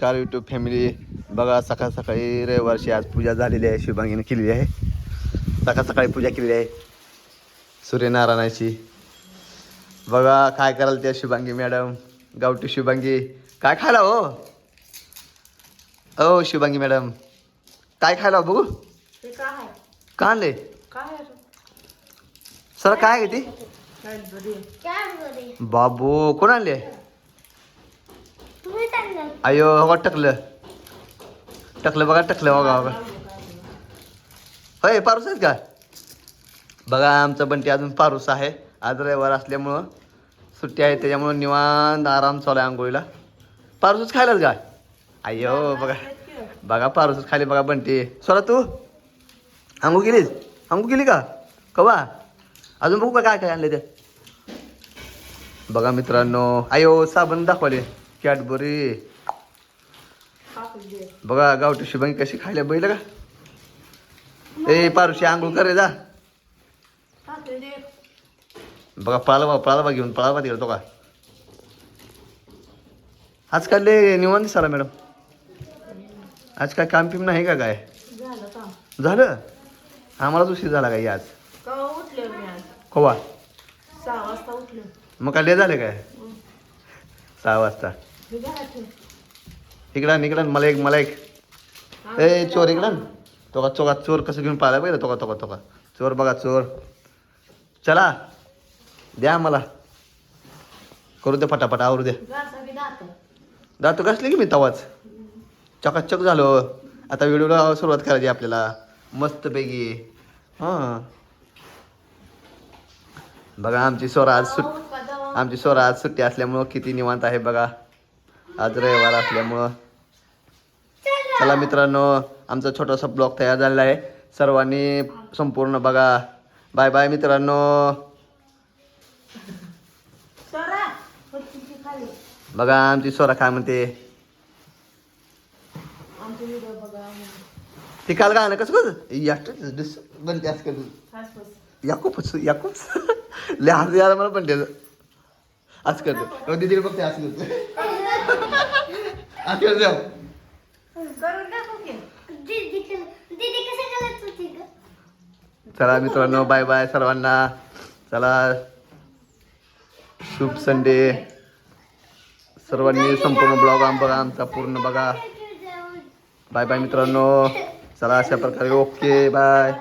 Car YouTube family बघा, सकाळ सकाळी रविवारची आज पूजा झालेली आहे. शुभांगीने केलेली आहे. सकाळ सकाळी पूजा केलेली आहे सूर्यनारायणाची. बघा काय कराल त्या शुभांगी मॅडम, गावठी शुभांगी. काय खायला हो ओ शुभांगी मॅडम, काय खायला बघू. का आणले सर? काय आहे ती बाबू? कोण आणले? अयो बघा टकलं टकलं बघा, टकलं बघा बघा. होय पारूस आहेत का? बघा आमचं बंटी अजून पारूस आहे. आज रविवार असल्यामुळं सुट्टी आहे, त्याच्यामुळं निवांत आराम चालू आहे आंघोळीला. पारूसच खायलाच का? अय्यो बघा बघा पारूसच खाली बघा बंटी. सोडा तू आंघोळ केलीस? आंघोळ केली का कवा? अजून बघू का काय काय आणले ते. बघा मित्रांनो, अयो साबण दाखवले कॅडबरी. बघा गावठी शुभांगी कशी खायला बघितलं का? ए पारुशी आंघोळ कर रे जा. बघा पळाला घेऊन पळाला तिकडे तो का. आज काय लय निवांत दिसाला मॅडम. आज काय काम पिम नाही का काय? झालं आम्हालाच उशीर झाला काय आज? कवा? 6 वाजता उठले. मग काय लय झाले काय? 6 वाजता. इकडं मला एक ए चोर इकडं. तो का चोर कसं घेऊन पाहिला पाहिजे. तो का चोर बघा चोर. चला द्या मला करू दे फटाफट आवरू दे. दात कसले की मी तवाच चकाचक झालो. आता व्हिडिओला सुरुवात करायची आपल्याला मस्तपैकी. हां बघा आमची स्वरा आज सुट्टी असल्यामुळं किती निवांत आहे बघा. आज रविवार असल्यामुळं. चला मित्रांनो, आमचा छोटासा ब्लॉग तयार झालेला आहे. सर्वांनी संपूर्ण बघा. बाय बाय मित्रांनो. बघा आमची स्वरा काय म्हणते. ती काल गाणं कसं बनते असं याकूपच लय हस यायला मला पण त्याचं असं करतो. दीदी बघते असं करतो असं करतो. चला मित्रांनो बाय बाय सर्वांना. चला शुभ संडे. सर्वांनी संपूर्ण ब्लॉग बघा आमचा पूर्ण बघा. बाय बाय मित्रांनो. चला अशा प्रकारे ओके बाय.